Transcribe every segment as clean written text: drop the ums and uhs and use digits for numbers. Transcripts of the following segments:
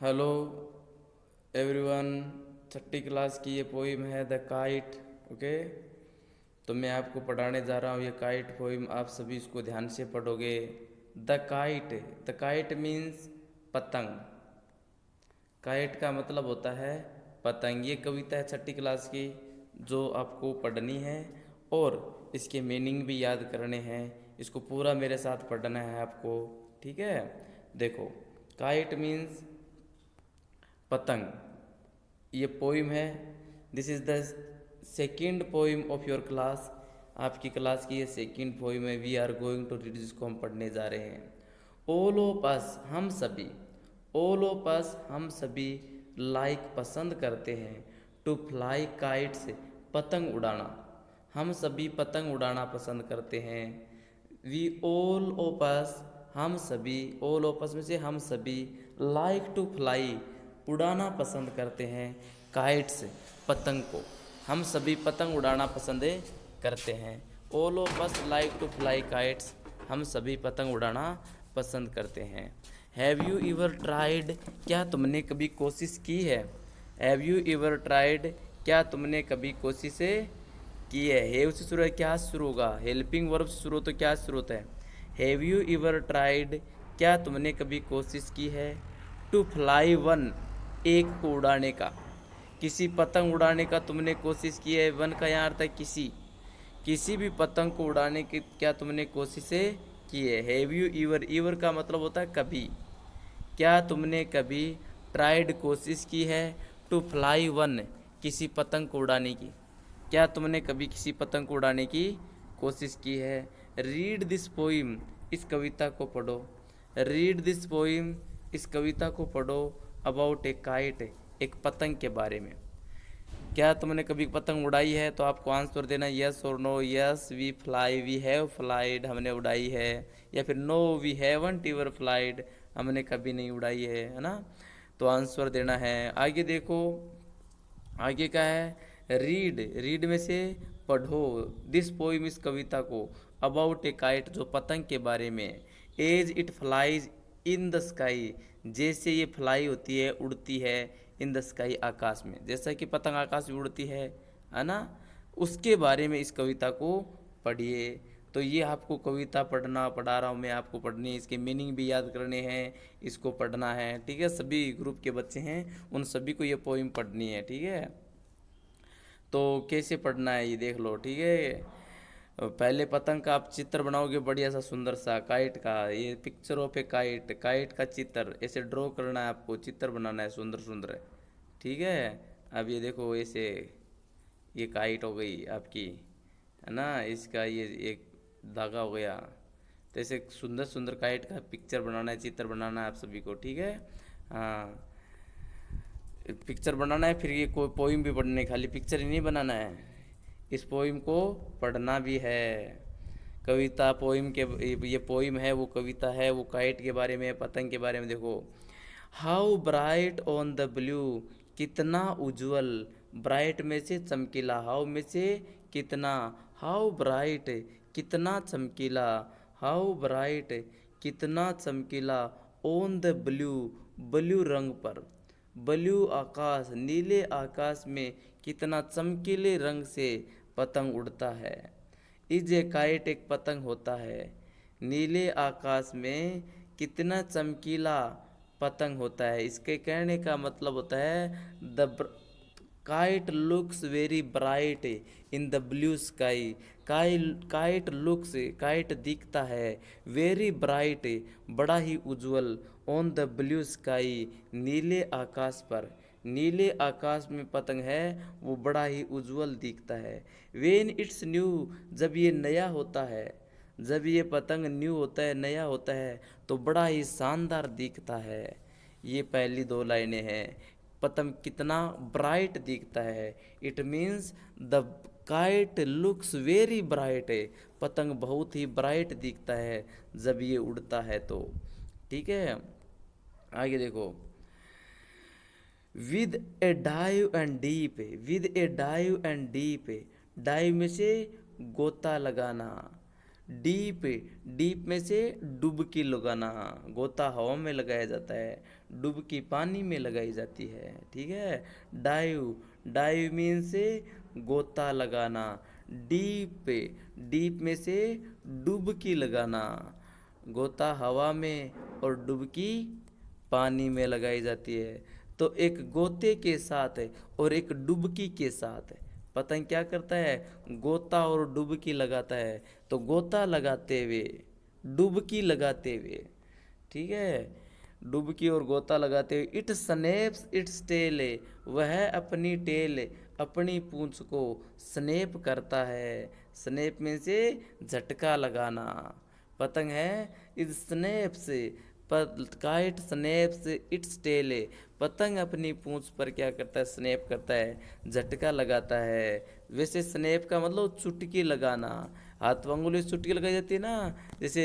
Hello everyone. छठी class की ये poem है द काइट। ओके, तो मैं आपको पढ़ाने जा रहा हूँ ये काइट पोइम। आप सभी इसको ध्यान से पढ़ोगे। द काइट मीन्स पतंग। काइट का मतलब होता है पतंग। ये कविता है छठी क्लास की जो आपको पढ़नी है और इसके मीनिंग भी याद करने हैं। इसको पूरा मेरे साथ पढ़ना है आपको, ठीक है। देखो, काइट मीन्स पतंग। ये पोइम है। This is the second poem of your class. आपकी क्लास की ये सेकेंड पोइम है। We are going to read, जिसको हम पढ़ने जा रहे हैं। ऑल ऑफ अस, हम सभी। ऑल ऑफ अस, हम सभी लाइक पसंद करते हैं। टू फ्लाई काइट्स, पतंग उड़ाना। हम सभी पतंग उड़ाना पसंद करते हैं। वी ऑल ऑफ अस, हम सभी। ऑल ऑफ अस में से हम सभी। लाइक टू फ्लाई, उड़ाना पसंद करते हैं। काइट्स, पतंग को। हम सभी पतंग उड़ाना पसंद करते हैं। All of us like to fly kites, हम सभी पतंग उड़ाना पसंद करते हैं। हैव यू एवर ट्राइड, क्या तुमने कभी कोशिश की है। हैव यू एवर ट्राइड, क्या तुमने कभी कोशिशें की है। हैव से शुरू है, क्या से शुरू होगा। हेल्पिंग वर्ब से शुरू हो तो क्या से शुरू होता है। हैव यू एवर ट्राइड, क्या तुमने कभी कोशिश की है। टू फ्लाई वन, एक को उड़ाने का। किसी पतंग उड़ाने का तुमने कोशिश की है। वन का यहाँ अर्थ है किसी। किसी भी पतंग को उड़ाने की क्या तुमने कोशिशें की है। हैव यू ईवर, ईवर का मतलब होता है कभी। क्या तुमने कभी ट्राइड, कोशिश की है। टू फ्लाई वन, किसी पतंग को उड़ाने की। क्या तुमने कभी किसी पतंग को उड़ाने की कोशिश की है। रीड दिस पोइम, इस कविता को पढ़ो। रीड दिस पोइम, इस कविता को पढ़ो। अबाउट ए काइट, एक पतंग के बारे में। क्या तुमने कभी पतंग उड़ाई है, तो आपको आंसर देना यस और no. Yes we fly, we have flied, हमने उड़ाई है। या फिर no we haven't ever flied, हमने कभी नहीं उड़ाई है ना। तो आंसर देना है। आगे देखो, आगे क्या है। रीड, रीड में से पढ़ो। दिस पोइम, इस कविता को। अबाउट ए काइट, जो पतंग के बारे में। As it flies in the sky, जैसे ये फ्लाई होती है, उड़ती है। इन द स्काई, आकाश में। जैसा कि पतंग आकाश में उड़ती है ना। उसके बारे में इस कविता को पढ़िए। तो ये आपको कविता पढ़ा रहा हूँ मैं, आपको पढ़नी है। इसके मीनिंग भी याद करने हैं, इसको पढ़ना है, ठीक है। सभी ग्रुप के बच्चे हैं, उन सभी को ये पोइम पढ़नी है, ठीक है। तो कैसे पढ़ना है ये देख लो, ठीक है। पहले पतंग का आप चित्र बनाओगे, बढ़िया सा सुंदर सा काइट का। ये picture of A kite, kite का चित्र ऐसे ड्रॉ करना है आपको, चित्र बनाना है सुंदर सुंदर, ठीक है। अब ये देखो ऐसे, ये काइट हो गई आपकी, है ना। इसका ये एक धागा हो गया। तो ऐसे सुंदर सुंदर काइट का पिक्चर बनाना है, चित्र बनाना है आप सभी को, ठीक है। हाँ, पिक्चर बनाना है, फिर ये कोई पोइम भी पढ़ने, खाली पिक्चर ही नहीं बनाना है, इस पोइम को पढ़ना भी है। कविता पोइम के, ये पोइम है, वो कविता है, वो काइट के बारे में, पतंग के बारे में। देखो, how bright on the blue, कितना उज्जवल। ब्राइट में से चमकीला, हाउ में से कितना। हाउ ब्राइट, कितना चमकीला। हाउ ब्राइट, कितना चमकीला। ऑन द ब्लू, ब्लू रंग पर। ब्लू आकाश, नीले आकाश में कितना चमकीले रंग से पतंग उड़ता है। इज ए काइट, एक पतंग होता है। नीले आकाश में कितना चमकीला पतंग होता है। इसके कहने का मतलब होता है the kite looks very bright in the blue sky. Kite looks, kite दिखता है। वेरी ब्राइट, बड़ा ही उज्जवल। ऑन द ब्लू स्काई, नीले आकाश पर। नीले आकाश में पतंग है, वो बड़ा ही उज्जवल दिखता है। वेन इट्स न्यू, जब ये नया होता है। जब ये पतंग न्यू होता है, नया होता है, तो बड़ा ही शानदार दिखता है। ये पहली दो लाइनें हैं। पतंग कितना ब्राइट दिखता है, it means the kite looks very bright. पतंग बहुत ही ब्राइट दिखता है जब ये उड़ता है तो, ठीक है। आगे देखो, with A dive and deep, with A dive and deep. Dive में से गोता लगाना। डीप, डीप में से डुबकी लगाना, गोता हवा में लगाया जाता है, डुबकी पानी में लगाई जाती है, ठीक है। डाइव, डाइव मीन से गोता लगाना, डीप, डीप में से डुबकी लगाना, गोता हवा में और डुबकी पानी में लगाई जाती है। तो एक गोते के साथ और एक डुबकी के साथ पतंग क्या करता है, गोता और डुबकी लगाता है। तो गोता लगाते हुए, डुबकी लगाते हुए, ठीक है, डुबकी और गोता लगाते हुए, इट स्नैप्स इट्स टेल, वह अपनी टेल, अपनी पूंछ को स्नैप करता है। स्नैप में से झटका लगाना, पतंग है is snaps, kite snaps its tail, पतंग अपनी पूंछ पर क्या करता है, स्नैप करता है, झटका लगाता है। वैसे स्नैप का मतलब चुटकी लगाना, हाथ अंगुली से चुटकी लगाई जाती है ना, जैसे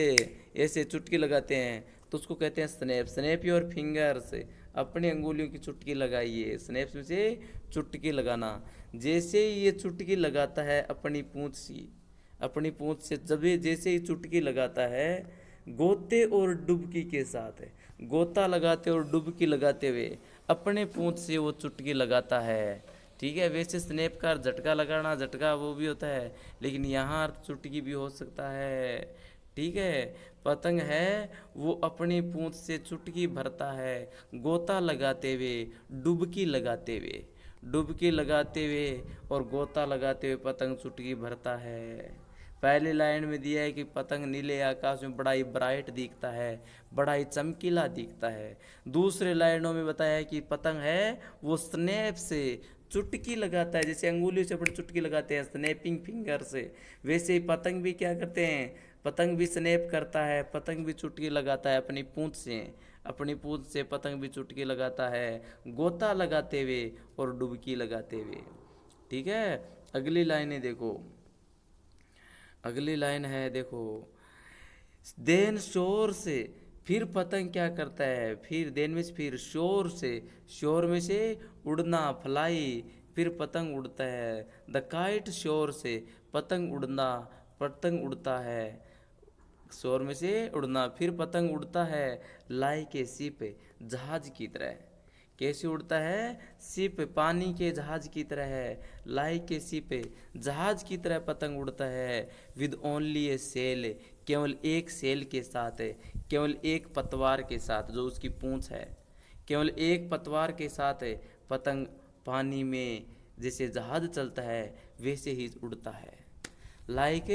ऐसे चुटकी लगाते हैं तो उसको कहते हैं स्नैप। स्नैप योर फिंगर्स, अपनी अंगुलियों की चुटकी लगाइए, स्नैप्स में से चुटकी लगाना। जैसे ही ये चुटकी लगाता है अपनी पूंछ से, अपनी पूंछ से जब ये जैसे ही चुटकी लगाता है गोते और डुबकी के साथ, गोता लगाते और डुबकी लगाते हुए अपने पूंछ से वो चुटकी लगाता है, ठीक है। वैसे स्नैप का झटका लगाना, झटका वो भी होता है, लेकिन यहाँ अर्थ चुटकी भी हो सकता है, ठीक है। पतंग है वो अपनी पूंछ से चुटकी भरता है, गोता लगाते हुए, डुबकी लगाते हुए, डुबकी लगाते हुए और गोता लगाते हुए पतंग चुटकी भरता है। पहली लाइन में दिया है कि पतंग नीले आकाश में बड़ा ही ब्राइट दिखता है, बड़ा ही चमकीला दिखता है। दूसरे लाइनों में बताया है कि पतंग है वो स्नैप से चुटकी लगाता है, जैसे अंगुली से अपनी चुटकी लगाते हैं स्नैपिंग फिंगर से, वैसे ही पतंग भी क्या करते हैं, पतंग भी स्नैप करता है, पतंग भी चुटकी लगाता है अपनी पूंछ से, अपनी पूंछ से पतंग भी चुटकी लगाता है, गोता लगाते हुए और डुबकी लगाते हुए, ठीक है। अगली लाइनें देखो, अगली लाइन है देखो, देन शोर से, फिर पतंग क्या करता है, फिर देन में से फिर शोर से, शोर में से उड़ना, फ्लाई, फिर पतंग उड़ता है। द काइट शोर से, पतंग उड़ना, पतंग उड़ता है, शोर में से उड़ना, फिर पतंग उड़ता है लाइक ए शिप, जहाज की तरह। कैसे उड़ता है, शिप, पानी के जहाज की तरह है, लाइक ए शिप, जहाज की तरह पतंग उड़ता है। विद ओनली ए सेल, केवल एक सेल के साथ है, केवल एक पतवार के साथ जो उसकी पूंछ है, केवल एक पतवार के साथ है पतंग पानी में जैसे जहाज चलता है वैसे ही उड़ता है। Like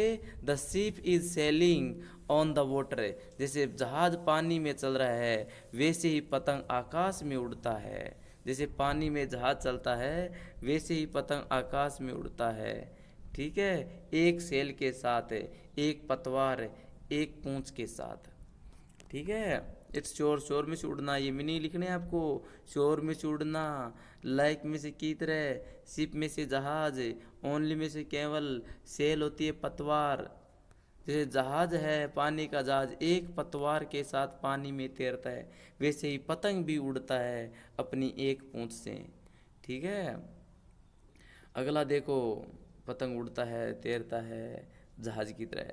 the ship is selling on the water, जैसे जहाज पानी में चल रहा है वैसे ही पतंग आकाश में उड़ता है, जैसे पानी में जहाज चलता है वैसे ही पतंग आकाश में उड़ता है, ठीक है। एक सेल के साथ, एक पतवार, एक पूंछ के साथ, ठीक है। इट्स शोर, शोर में से उड़ना, ये मीनिंग लिखने हैं आपको, शोर में से उड़ना, लाइक में से की तरह, शिप में से जहाज, ओनली में से केवल, सेल होती है पतवार, जैसे जहाज है पानी का जहाज एक पतवार के साथ पानी में तैरता है वैसे ही पतंग भी उड़ता है अपनी एक पूंछ से, ठीक है। अगला देखो, पतंग उड़ता है, तैरता है जहाज की तरह,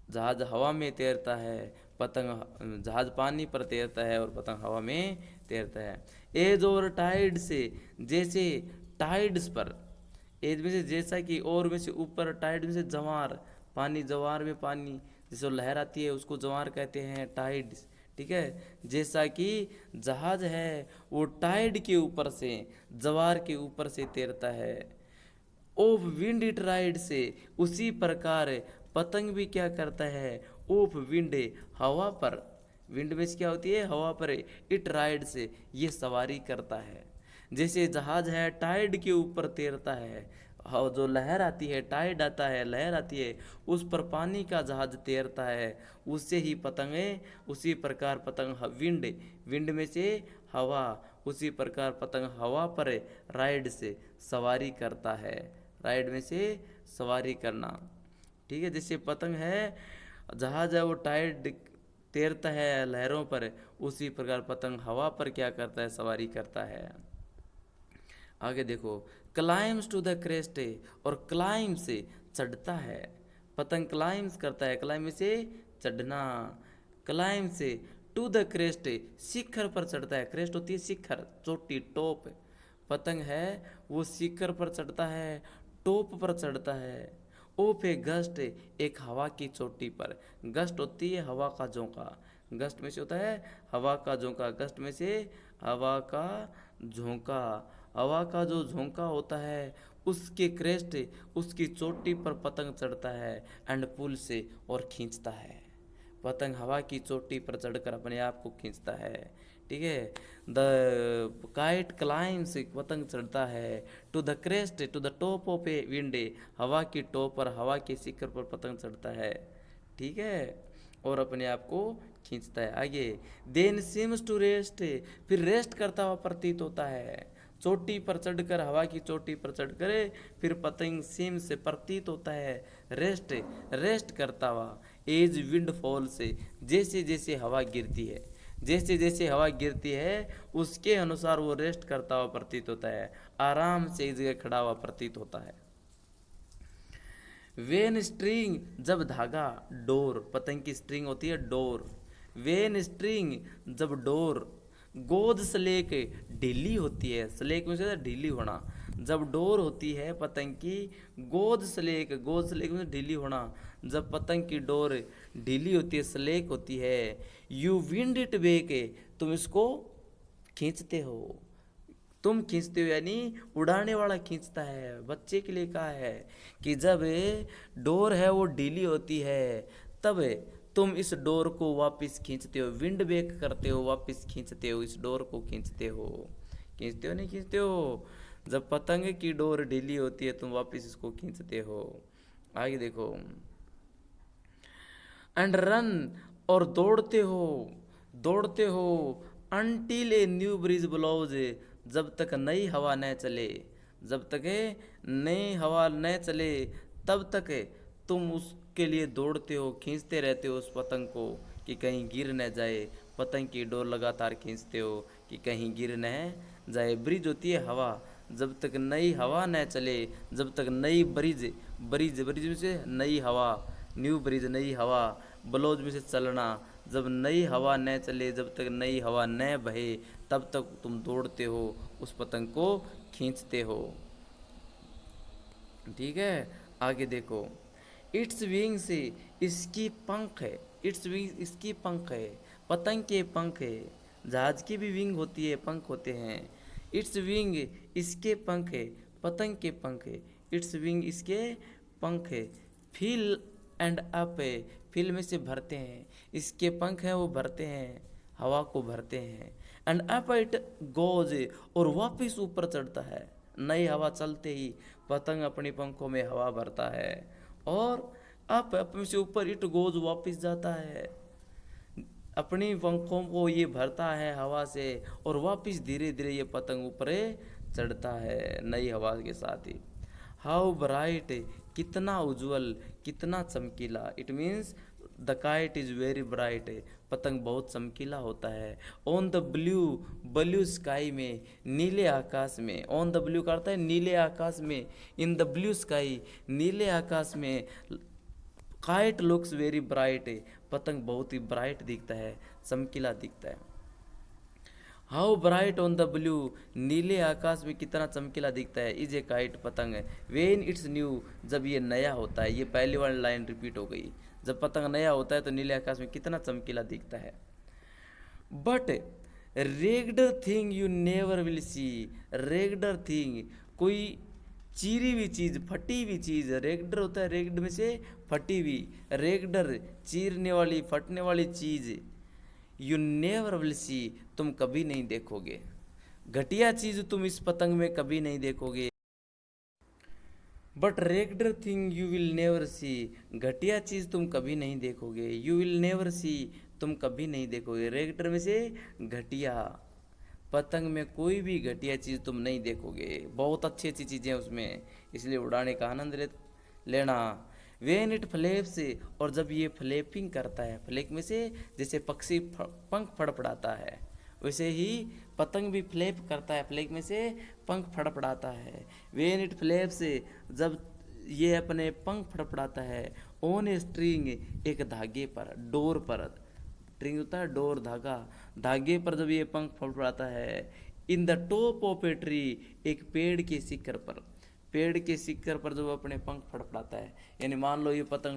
जहाज हवा में तैरता है, पतंग, जहाज पानी पर तैरता है और पतंग हवा में तैरता है। एज और टाइड से, जैसे टाइड्स पर, एज में से जैसा कि, और में से ऊपर, टाइड में से जवार, पानी, जवार में पानी जैसे लहर आती है उसको जवार कहते हैं, टाइड्स, ठीक है। जैसा कि जहाज है वो टाइड के ऊपर से, जवार के ऊपर से तैरता है। ओफ विंड इट राइड से, उसी प्रकार पतंग भी क्या करता है, ओफ विंड, हवा पर, विंड में क्या होती है, हवा पर, इट राइड से, ये सवारी करता है। जैसे जहाज है टाइड के ऊपर तैरता है, जो लहर आती है, टाइड आता है, लहर आती है, उस पर पानी का जहाज तैरता है, उससे ही पतंगे, उसी प्रकार पतंग विंड, विंड में से हवा, उसी प्रकार पतंग हवा पर राइड से सवारी करता है, राइड में से सवारी करना, ठीक है। जैसे पतंग है, जहाज है वो टाइड तैरता है लहरों पर, उसी प्रकार पतंग हवा पर क्या करता है, सवारी करता है। आगे देखो, क्लाइम्स टू द क्रेस्ट, और क्लाइम से चढ़ता है, पतंग क्लाइम्स करता है, क्लाइम से चढ़ना, क्लाइम से टू द क्रेस्ट, शिखर पर चढ़ता है। क्रेस्ट होती है शिखर, चोटी, टॉप। पतंग है वो शिखर पर चढ़ता है, टॉप पर चढ़ता है। ओ पे गस्ट, एक हवा की चोटी पर। गस्ट होती है हवा का झोंका, गस्ट में से होता है हवा का झोंका, गस्ट में से हवा का झोंका। हवा का जो झोंका होता है उसके क्रेस्ट, उसकी चोटी पर पतंग चढ़ता है एंड पुल से, और खींचता है। पतंग हवा की चोटी पर चढ़कर अपने आप को खींचता है। ठीक है, द काइट क्लाइम्स, पतंग चढ़ता है, to the crest, to the top of a windy, हवा की टॉप पर, हवा के शिखर पर पतंग चढ़ता है। ठीक है, और अपने आप को खींचता है। आगे, देन सीम्स टू रेस्ट, फिर रेस्ट करता हुआ प्रतीत होता है। चोटी पर चढ़कर, हवा की चोटी पर चढ़कर फिर पतंग सीम से प्रतीत होता है रेस्ट, रेस्ट करता हुआ। एज विंड फॉल से, जैसे जैसे हवा गिरती है, जैसे जैसे हवा गिरती है उसके अनुसार वो रेस्ट करता हुआ प्रतीत होता है, आराम से एक जगह खड़ा हुआ प्रतीत होता है। वेन स्ट्रिंग, जब धागा, डोर, पतंग की स्ट्रिंग होती है डोर। वेन स्ट्रिंग, जब डोर, गोद स्लेक, ढीली होती है, स्लेक में से ढीली होना। जब डोर होती है पतंग की, गोद स्लेक, गोद स्लेक में ढीली होना। जब पतंग की डोर ढीली होती है, स्लेक होती है, यू विंड इट बैक, तुम इसको खींचते हो। तुम खींचते हो यानी उड़ाने वाला खींचता है। बच्चे के लिए कहा है कि जब डोर है वो ढीली होती है तब तुम इस डोर को वापस खींचते हो, विंड बैक करते हो, वापस खींचते हो, इस डोर को खींचते हो। खींचते हो नहीं खींचते हो? जब पतंग की डोर ढीली होती है तुम वापस इसको खींचते हो। आगे देखो, एंड रन, और दौड़ते हो, दौड़ते हो, until a new breeze blows, जब तक नई हवा न चले, जब तक नई हवा न चले तब तक तुम उसके लिए दौड़ते हो, खींचते रहते हो उस पतंग को कि कहीं गिर न जाए। पतंग की डोर लगातार खींचते हो कि कहीं गिर न जाए। ब्रिज होती है हवा, जब तक नई हवा न चले, जब तक नई ब्रिज, ब्रिज, ब्रिज में से नई हवा, न्यू ब्रिज नई हवा, ब्लोज में से चलना, जब नई हवा न चले, जब तक नई हवा न बहे तब तक तुम दौड़ते हो, उस पतंग को खींचते हो। ठीक है, आगे देखो, इट्स विंग से, इसकी पंख है, इट्स विंग, इसकी पंख है, पतंग के पंख है। जहाज की भी विंग होती है, पंख होते हैं। इट्स विंग, इसके पंख है, पतंग के पंख है। इट्स विंग, इसके पंख है। फिल एंड अप है, फिल में से भरते हैं, इसके पंख हैं वो भरते हैं, हवा को भरते हैं। एंड अप इट गोज, और वापस ऊपर चढ़ता है। नई हवा चलते ही पतंग अपनी पंखों में हवा भरता है और अप में से ऊपर इट गोज, वापस जाता है। अपनी पंखों को ये भरता है हवा से और वापस धीरे धीरे ये पतंग ऊपर चढ़ता है नई हवा के साथ ही। हाउ ब्राइट, कितना उज्जवल, कितना चमकीला। It means the kite is very bright, पतंग बहुत चमकीला होता है। On the blue, blue sky में, नीले आकाश में। ऑन द ब्लू करता है नीले आकाश में, इन द ब्लू स्काई, नीले आकाश में। काइट लुक्स वेरी ब्राइट, पतंग बहुत ही ब्राइट दिखता है, चमकीला दिखता है। How bright on the blue, नीले आकाश में कितना चमकीला दिखता है, इज ए काइट, पतंग। वेन इट्स न्यू, जब ये नया होता है, ये पहली वाली लाइन रिपीट हो गई। जब पतंग नया होता है तो नीले आकाश में कितना चमकीला दिखता है। But ragged thing you never will see, ragged thing, कोई चीरी हुई चीज, फटी हुई चीज। रेगडर होता है, रेगड में से फटी हुई, रेगडर चीरने वाली, फटने वाली चीज। यू नेवर विल सी, तुम कभी नहीं देखोगे। घटिया चीज तुम इस पतंग में कभी नहीं देखोगे। But ragged thing you will never see, घटिया चीज तुम कभी नहीं देखोगे। यू विल नेवर सी, तुम कभी नहीं देखोगे। रेगडर में से घटिया, पतंग में कोई भी घटिया चीज़ तुम नहीं देखोगे, बहुत अच्छी अच्छी चीज़ें उसमें, इसलिए उड़ाने का आनंद लेना। वेन इट फ्लेप्स, और जब ये फ्लेपिंग करता है, फ्लेक में से जैसे पक्षी पंख फड़फड़ाता है वैसे ही पतंग भी फ्लैप करता है, फ्लेक में से पंख फड़फड़ाता है। वेन इट फ्लेप्स, जब ये अपने पंख फड़फड़ाता है ऑन ए स्ट्रिंग, एक धागे पर, डोर पर। स्ट्रिंग होता है डोर, धागा, धागे पर जब ये पंख फड़फड़ाता है। In the top of a tree, एक पेड़ के शिखर पर, पेड़ के शिखर पर जब अपने पंख फड़फड़ाता है, यानी मान लो ये पतंग